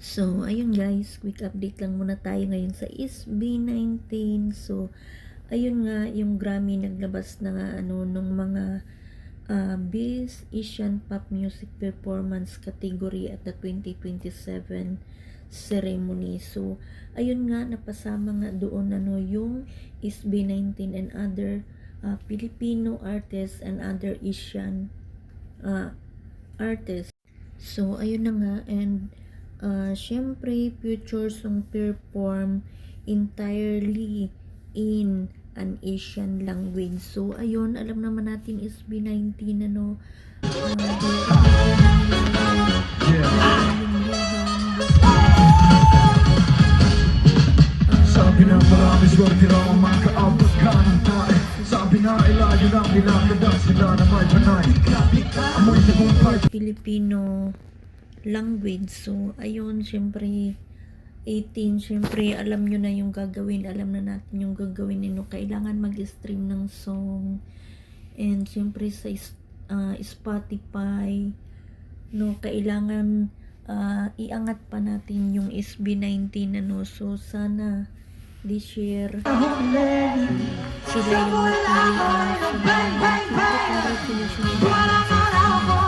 So, ayun guys, quick update lang muna tayo ngayon sa SB19. So, ayun nga, yung Grammy naglabas na nga nung mga Best Asian Pop Music Performance category at the 2027 ceremony. So, ayun nga, napasama nga doon yung SB19 and other Filipino artists and other Asian artists. So, ayun na nga, and syempre, future song perform entirely in an Asian language. So, ayun, alam naman natin is B19, sabi ng marami, swerte raw ang makaabot ka ng tae. Sabi na ilayo lang nilakada sila na may panay. Amoy tagumpay Filipino language. So, ayun, syempre, 18, syempre, alam nyo na yung gagawin. Alam na natin yung gagawin nyo. Kailangan mag-stream ng song. And, syempre, sa Spotify, kailangan iangat pa natin yung SB19, So, sana, this year, sila yung napili. Congratulations.